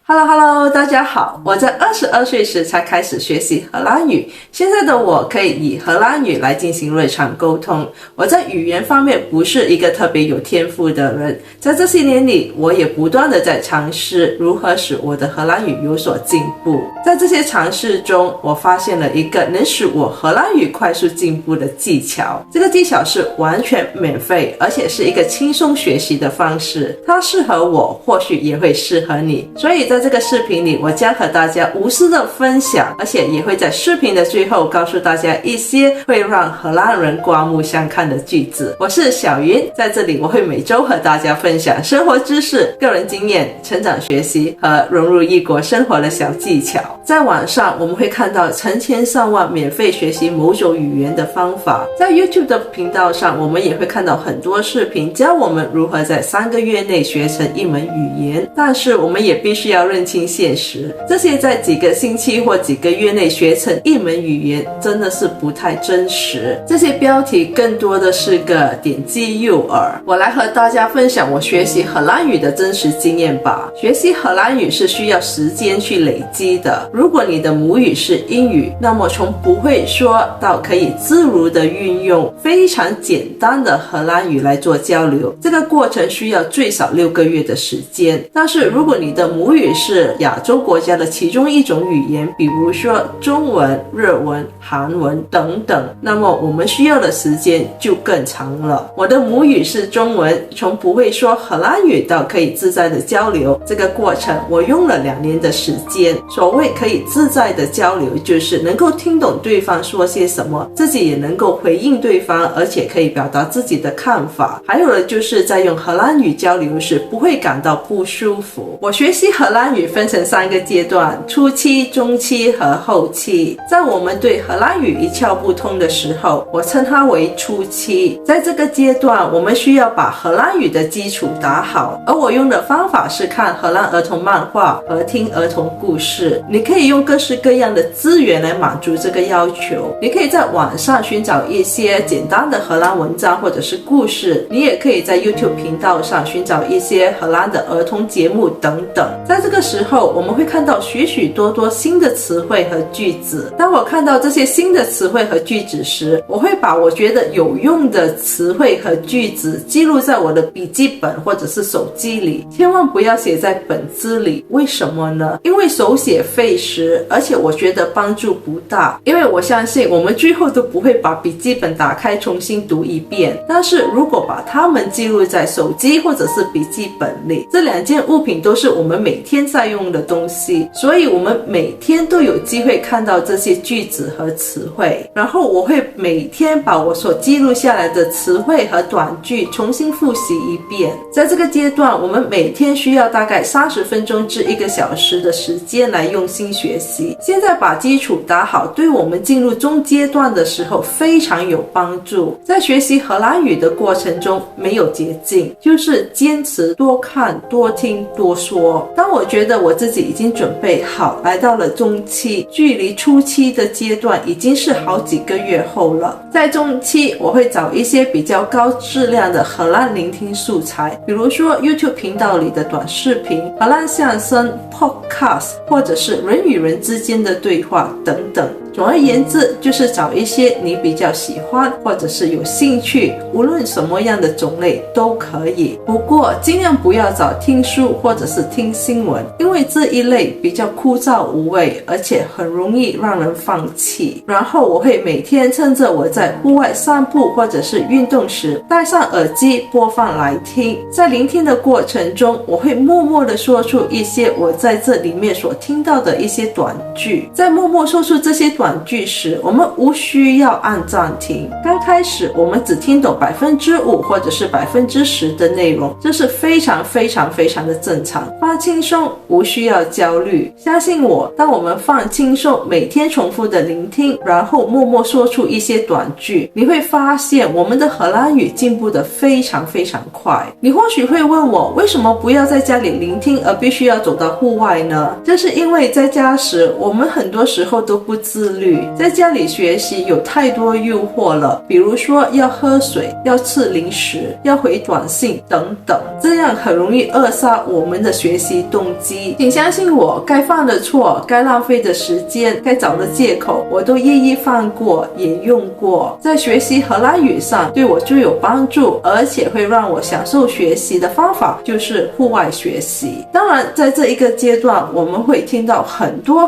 Hello， 大家好，我在22岁时才开始学习荷兰语，现在的我可以以荷兰语来进行日常沟通。我在语言方面不是一个特别有天赋的人，在这些年里，我也不断的在尝试如何使我的荷兰语有所进步。在这些尝试中，我发现了一个能使我荷兰语快速进步的技巧。这个技巧是完全免费，而且是一个轻松学习的方式。它适合我，或许也会适合你。所以在这个视频里，我将和大家无私的分享，而且也会在视频的最后告诉大家一些会让荷兰人刮目相看的句子。我是小云，在这里我会每周和大家分享生活知识、个人经验、成长学习和融入异国生活的小技巧。在网上我们会看到成千上万免费学习某种语言的方法，在 YouTube 的频道上我们也会看到很多视频教我们如何在3个月内学成一门语言，但是我们也必须要认清现实，这些在几个星期或几个月内学成一门语言真的是不太真实，这些标题更多的是个点击诱饵。我来和大家分享我学习荷兰语的真实经验吧。学习荷兰语是需要时间去累积的，如果你的母语是英语，那么从不会说到可以自如的运用非常简单的荷兰语来做交流，这个过程需要最少6个月的时间。但是如果你的母语是亚洲国家的其中一种语言，比如说中文、日文、韩文等等，那么我们需要的时间就更长了。我的母语是中文，从不会说荷兰语到可以自在的交流，这个过程我用了2年的时间。所谓可以自在的交流，就是能够听懂对方说些什么，自己也能够回应对方，而且可以表达自己的看法。还有的就是在用荷兰语交流时不会感到不舒服。我学习荷兰语分成3个阶段，初期、中期和后期。在我们对荷兰语一窍不通的时候，我称它为初期。在这个阶段，我们需要把荷兰语的基础打好，而我用的方法是看荷兰儿童漫画和听儿童故事。你可以用各式各样的资源来满足这个要求，你可以在网上寻找一些简单的荷兰文章或者是故事，你也可以在 YouTube 频道上寻找一些荷兰的儿童节目等等。在这个时候，我们会看到许许多多新的词汇和句子。当我看到这些新的词汇和句子时，我会把我觉得有用的词汇和句子记录在我的笔记本或者是手机里，千万不要写在本子里。为什么呢？因为手写费时，而且我觉得帮助不大。因为我相信我们最后都不会把笔记本打开重新读一遍，但是如果把它们记录在手机或者是笔记本里，这2件物品都是我们每天在用的东西，所以我们每天都有机会看到这些句子和词汇。然后我会每天把我所记录下来的词汇和短句重新复习一遍。在这个阶段，我们每天需要大概30分钟至1个小时的时间来用心学习。现在把基础打好，对我们进入中阶段的时候非常有帮助。在学习荷兰语的过程中没有捷径，就是坚持多看、多听、多说。当我觉得我自己已经准备好，来到了中期，距离初期的阶段已经是好几个月后了。在中期，我会找一些比较高质量的荷兰聆听素材，比如说 YouTube 频道里的短视频、荷兰相声、Podcast， 或者是人与人之间的对话等等。总而言之，就是找一些你比较喜欢或者是有兴趣，无论什么样的种类都可以。不过尽量不要找听书或者是听新闻，因为这一类比较枯燥无味，而且很容易让人放弃。然后我会每天趁着我在户外散步或者是运动时，戴上耳机播放来听。在聆听的过程中，我会默默地说出一些我在这里面所听到的一些短句。在默默说出这些短句时，我们无需要按暂停。刚开始我们只听懂5%或者是10%的内容，这是非常的正常。放轻松，无需要焦虑。相信我，当我们放轻松，每天重复的聆听，然后默默说出一些短句，你会发现我们的荷兰语进步的非常快。你或许会问我，为什么不要在家里聆听，而必须要走到户外呢？这是因为在家时，我们很多时候都不自律，在家里学习有太多诱惑了，比如说要喝水，要吃零食，要回短信等等，这样很容易扼杀我们的学习动机。请相信我，该犯的错，该浪费的时间，该找的借口，我都一一犯过，也用过。在学习荷兰语上，对我最有帮助，而且会让我享受学习的方法就是户外学习。当然，在这一个阶段，我们会听到很多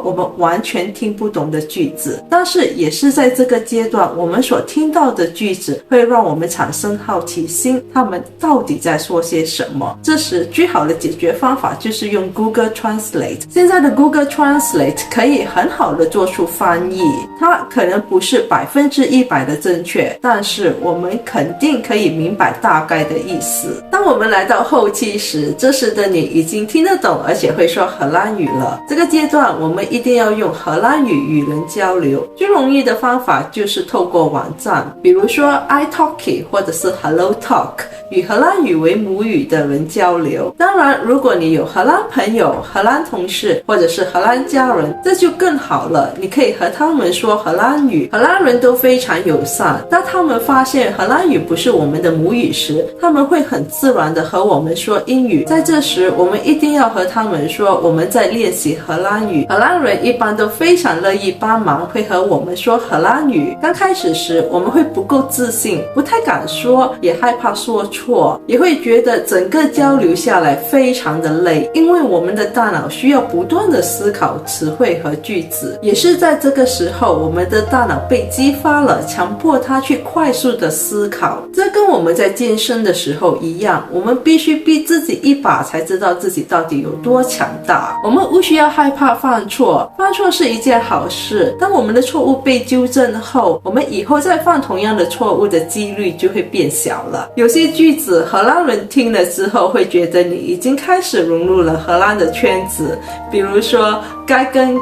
我们完全听不懂的句子，但是也是在这个阶段，我们所听到的句子会让我们产生好奇心，他们到底在说些什么。这时最好的解决方法就是用 Google Translate。 现在的 Google Translate 可以很好的做出翻译，它可能不是100%的正确，但是我们肯定可以明白大概的意思。当我们来到后期时，这时的你已经听得懂而且会说荷兰语了。这个阶段我们一定要用荷兰语与人交流，最容易的方法就是透过网站，比如说 iTalki 或者是 HelloTalk， 与荷兰语为母语的人交流。当然，如果你有荷兰朋友、荷兰同事或者是荷兰家人，这就更好了，你可以和他们说荷兰语，荷兰人都非常友善。当他们发现荷兰语不是我们的母语时，他们会很自然的和我们说英语。在这时，我们一定要和他们说我们在练习荷兰语。荷兰人一般都非常乐意帮忙，会和我们说荷兰语。刚开始时，我们会不够自信，不太敢说，也害怕说错，也会觉得整个交流下来非常的累，因为我们的大脑需要不断的思考词汇和句子。也是在这个时候，我们的大脑被激发了，强迫它去快速的思考。这跟我们在健身的时候一样，我们必须逼自己一把，才知道自己到底有多强大。我们不需要害怕犯错，犯错是一件好事。当我们的错误被纠正后，我们以后再犯同样的错误的几率就会变小了。有些句子荷兰人听了之后会觉得你已经开始融入了荷兰的圈子，比如说该跟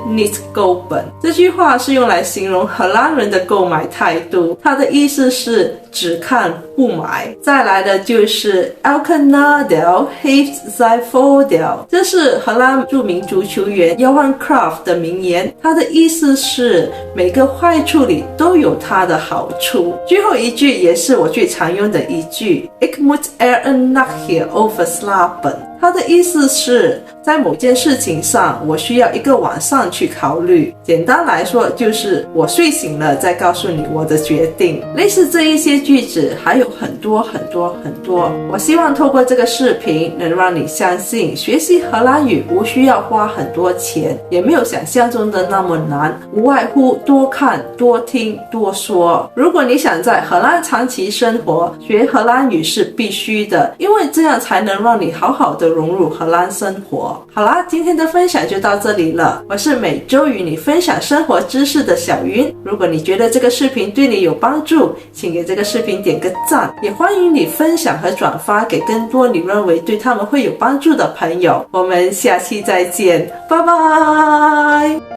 niet kopen， 这句话是用来形容荷兰人的购买态度，它的意思是只看不买。再来的就是 elke nadeel heeft zijn voordeel， 这是荷兰著名足球员 Johan Cruyff 的名言，它的意思是每个坏处里都有它的好处。最后一句也是我最常用的一句 Ik moet een nachtje over slapen， 它的意思是在某件事情上我需要一个晚上去考虑。简单来说就是我睡醒了再告诉你我的决定。类似这一些句子还有很多。我希望透过这个视频能让你相信学习荷兰语不需要花很多钱，也没有想象中的那么难，无外乎多看多听多说。如果你想在荷兰长期生活，学荷兰语是必须的，因为这样才能让你好好的融入荷兰生活。好啦，今天的分享就到这里了。我是每周与你分享生活知识的小云。如果你觉得这个视频对你有帮助，请给这个视频点个赞，也欢迎你分享和转发给更多你认为对他们会有帮助的朋友。我们下期再见，拜拜。